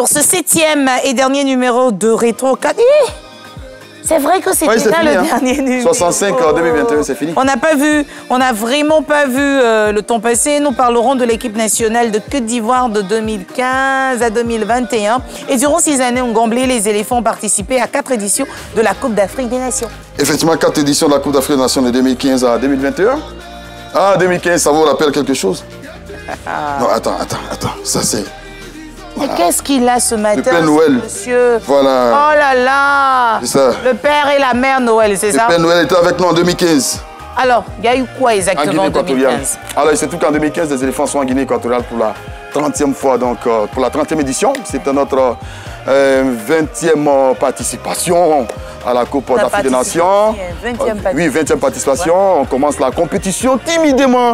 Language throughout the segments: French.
Pour ce 7e et dernier numéro de Rétro 4. C'est vrai que c'était là le dernier numéro. 65 en 2021, c'est fini. On n'a pas vu, on n'a vraiment pas vu le temps passer. Nous parlerons de l'équipe nationale de Côte d'Ivoire de 2015 à 2021. Et durant ces années, on Ngomblé, les éléphants ont participé à 4 éditions de la Coupe d'Afrique des Nations. Effectivement, 4 éditions de la Coupe d'Afrique des Nations de 2015 à 2021. Ah, 2015, ça vous rappelle quelque chose? Non, attends. Ça, c'est... Mais qu'est-ce qu'il a ce matin, le Père Noël, monsieur? Voilà. Oh là là. C'est ça. Le Père et la Mère Noël, c'est ça? Le Père Noël était avec nous en 2015. Alors, il y a eu quoi exactement en 2015? Alors, c'est tout qu'en 2015, les éléphants sont en Guinée équatoriale pour la 30e fois, donc pour la 30e édition. C'était notre 20e participation à la Coupe d'Afrique des Nations. 20e participation. Oui, 20e participation. Ouais. On commence la compétition timidement.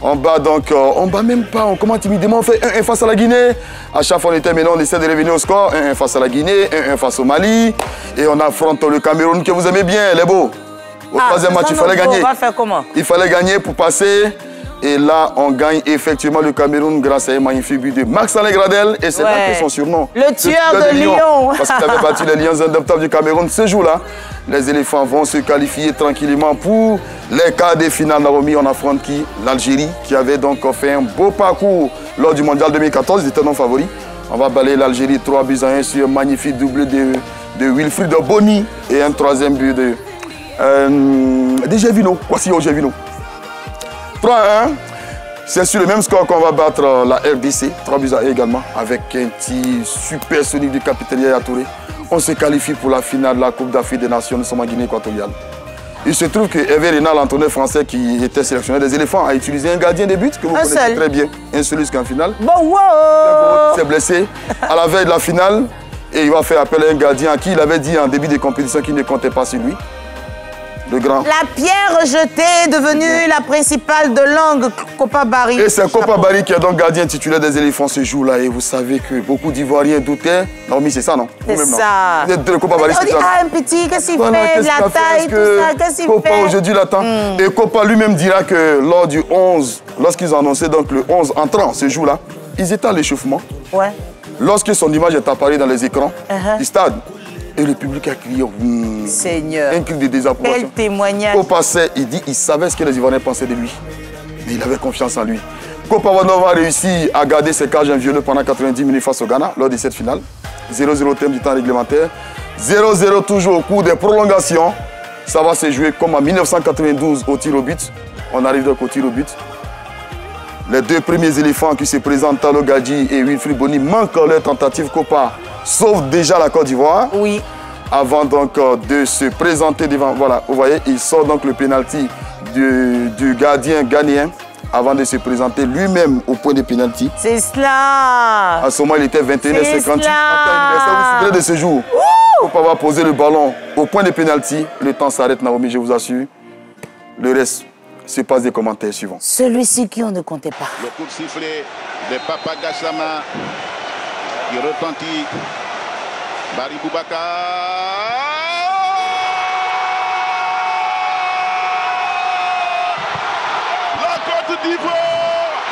On bat donc, on bat même pas, on commence timidement, on fait 1-1 face à la Guinée. À chaque fois on était maintenant, on essaie de revenir au score, 1-1 face à la Guinée, 1-1 face au Mali. Et on affronte le Cameroun que vous aimez bien, les beaux. Au troisième match, il fallait gagner. On va faire comment? Il fallait gagner pour passer. Et là, on gagne effectivement le Cameroun grâce à un magnifique but de Max-Alain Gradel. Et c'est là que son surnom. Le tueur de Lions. Parce qu'il avait battu les Lions indomptables du Cameroun ce jour-là. Les éléphants vont se qualifier tranquillement pour les quarts de finale. On affronte qui? L'Algérie, qui avait donc fait un beau parcours lors du Mondial 2014. Ils étaient non favoris. On va balayer l'Algérie 3-1 sur un magnifique doublé de Wilfried Bony et un troisième but de Gervinho. Voici Gervinho. 3-1. C'est sur le même score qu'on va battre la RDC. 3-1 également, avec un petit super sonique du capitaine Yaya Touré. On se qualifie pour la finale de la Coupe d'Afrique des Nations. Nous sommes en Guinée équatoriale. Il se trouve que Hervé Renard, l'entraîneur français qui était sélectionné des éléphants, a utilisé un gardien de but que vous connaissez très bien. Un seul jusqu'en finale. Bon, wow. Il s'est blessé à la veille de la finale et il va faire appel à un gardien à qui il avait dit en début de compétition qu'il ne comptait pas sur lui. Le grand. La pierre jetée est devenue la principale de langue, Kopa Barry. Et c'est Kopa Barry qui est donc gardien titulaire des éléphants ce jour-là. Et vous savez que beaucoup d'Ivoiriens doutaient. Non, mais c'est ça, non? C'est ça. Vous êtes de Kopa Barry, on dit, un petit, qu'est-ce qu'il fait? La taille, tout ça, qu'est-ce qu'il fait? Kopa aujourd'hui l'attend. Et Kopa lui-même dira que lors du 11, lorsqu'ils ont annoncé donc le 11 entrant ce jour-là, ils étaient à l'échauffement. Ouais. Lorsque son image est apparue dans les écrans du stade, et le public a crié Seigneur. Un cri de désapprobation. Quel témoignage. Kopa sait, il savait ce que les Ivoiriens pensaient de lui. Mais il avait confiance en lui. Kopa Wanova a réussi à garder ses cages inviolées pendant 90 minutes face au Ghana lors de cette finale. 0-0 thème du temps réglementaire. 0-0 toujours au cours des prolongations. Ça va se jouer comme en 1992 au tir au but. On arrive donc au tir au but. Les deux premiers éléphants qui se présentent, Talo Gadji et Wilfried Bony, manquent leur tentative. Kopa sauve déjà la Côte d'Ivoire. Oui. Avant donc de se présenter devant, voilà, vous voyez, il sort donc le pénalty du gardien ghanéen avant de se présenter lui-même au point de pénalty. C'est cela. À ce moment, il était 21h58. Vous vous souvenez de ce jour? Pour pouvoir poser le ballon au point de pénalty, le temps s'arrête, Naomi, je vous assure. Le reste se passe des commentaires suivants. Celui-ci qui on ne comptait pas. Le coup de sifflet de Papa Gassama qui retentit. Barry Boubacar. La Côte d'Ivoire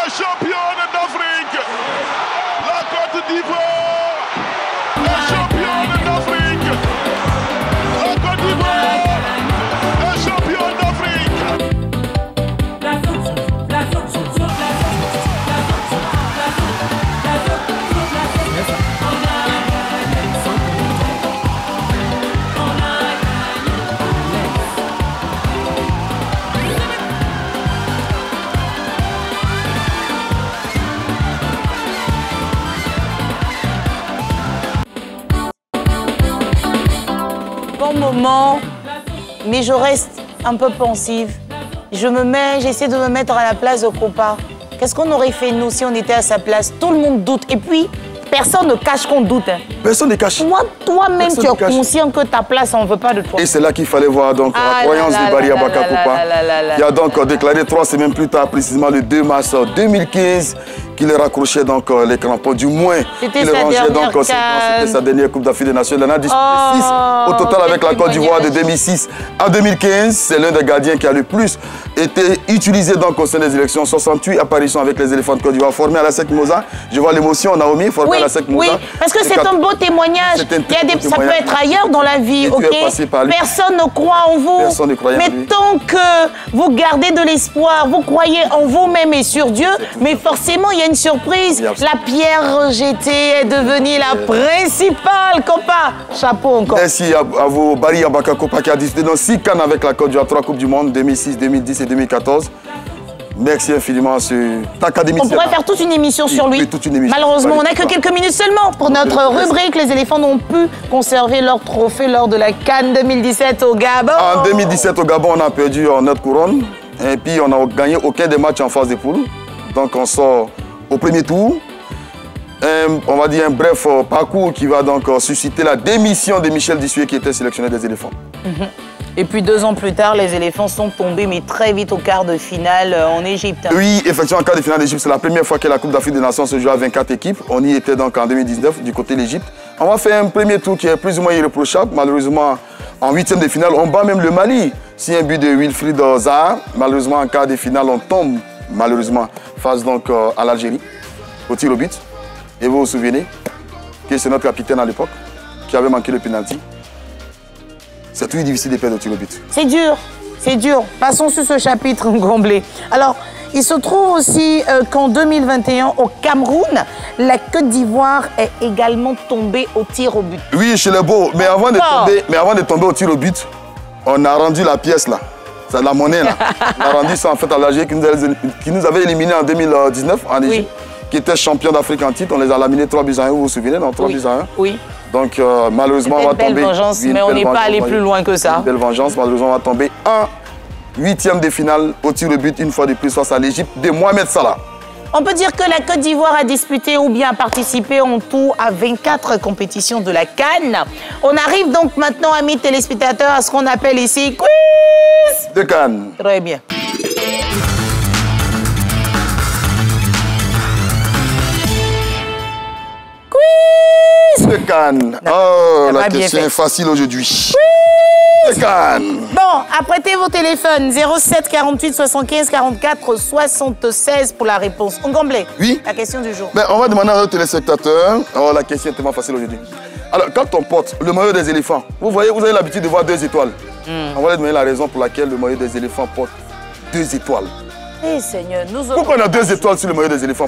est championne d'Afrique. La Côte d'Ivoire est championne d'Afrique. La Côte d'Ivoire est championne d'Afrique. Bon moment, mais je reste un peu pensive. J'essaie de me mettre à la place de Kopa. Qu'est-ce qu'on aurait fait nous si on était à sa place? Tout le monde doute. Et puis, personne ne cache qu'on doute. Hein. Personne ne cache. Toi-même, tu es conscient que ta place, on ne veut pas de toi. Et c'est là qu'il fallait voir donc la croyance de Barry Abaka Kopa. Il a donc déclaré 3 semaines plus tard, précisément le 2 mars 2015, qu'il raccrochait donc les crampons, du moins c'était sa dernière Coupe d'Afrique des Nations. Il en a disputé 6 au total avec la Côte d'Ivoire de 2006 à 2015. C'est l'un des gardiens qui a le plus été utilisé donc au sein des élections. 68 apparitions avec les éléphants de Côte d'Ivoire, formés à la SEC Mimosa. Je vois l'émotion, Naomi, formé à la SEC Mimosa. Oui, parce que c'est un beau témoignage. Ça peut être ailleurs dans la vie, ok? Personne ne croit en vous. Personne ne croyait en lui. Mais tant que vous gardez de l'espoir, vous croyez en vous-même et sur Dieu, mais forcément, il y a une surprise. La pierre rejetée est devenue la principale. Compa, chapeau encore. Merci à vous, Barry Abaka Kopa, qui a disputé dans 6 cannes avec la Côte d'Ivoire, 3 Coupes du Monde, 2006, 2010 et 2014. Merci infiniment à ce académicien. On pourrait faire toute une émission sur lui. Oui, toute une émission. Malheureusement, on n'a que quelques minutes seulement pour notre rubrique. Les éléphants n'ont pu conserver leur trophée lors de la CAN 2017 au Gabon. En 2017 au Gabon, on a perdu notre couronne. Et puis, on n'a gagné aucun des matchs en phase de poule. Donc, on sort au premier tour. On va dire un bref parcours qui va donc susciter la démission de Michel Dissué qui était sélectionneur des éléphants. Et puis 2 ans plus tard, les éléphants sont tombés, mais très vite au quart de finale en Égypte. Oui, effectivement, en quart de finale d'Égypte, c'est la première fois que la Coupe d'Afrique des Nations se joue à 24 équipes. On y était donc en 2019 du côté de l'Égypte. On va faire un premier tour qui est plus ou moins irréprochable. Malheureusement, en 8e de finale, on bat même le Mali. C'est un but de Wilfried Zaha. Malheureusement, en quart de finale, on tombe malheureusement face donc à l'Algérie au tir au but. Et vous vous souvenez que c'est notre capitaine à l'époque qui avait manqué le penalty. C'est toujours difficile de perdre au tir au but. C'est dur, c'est dur. Passons sur ce chapitre comblé. Alors, il se trouve aussi qu'en 2021, au Cameroun, la Côte d'Ivoire est également tombée au tir au but. Oui, chez les beaux. Mais avant de tomber au tir au but, on a rendu la pièce là. C'est la monnaie là. On a rendu ça en fait à l'Algérie qui nous avait éliminés en 2019 en Égypte, qui était champion d'Afrique en titre. On les a laminés 3 buts à 1, vous vous souvenez, non? 3 buts à 1. Oui. Donc malheureusement, on va tomber. Vengeance, mais on n'est pas allé plus loin que ça. Une belle vengeance, malheureusement, on va tomber en 8e de finale au tir au but, une fois de plus face à l'Égypte de Mohamed Salah. On peut dire que la Côte d'Ivoire a disputé ou bien participé en tout à 24 compétitions de la CAN. On arrive donc maintenant, amis téléspectateurs, à ce qu'on appelle ici quiz de CAN. Très bien. Quiz de CAN. Oh, la question est facile aujourd'hui. De CAN. Bon, apprêtez vos téléphones. 07 48 75 44 76 pour la réponse. Ngomblé. Oui. La question du jour. Ben, on va demander à nos téléspectateurs. Oh, la question est tellement facile aujourd'hui. Alors, quand on porte le maillot des éléphants, vous voyez, vous avez l'habitude de voir 2 étoiles. On va demander la raison pour laquelle le maillot des éléphants porte 2 étoiles. Eh Seigneur, nous autres... Pourquoi on a 2 étoiles sur le maillot des éléphants?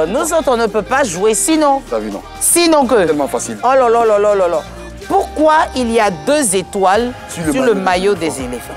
Nous autres, on ne peut pas jouer sinon. T'as vu, non? Sinon que... Tellement facile. Oh là là là là là là. Pourquoi il y a 2 étoiles sur le maillot des éléphants?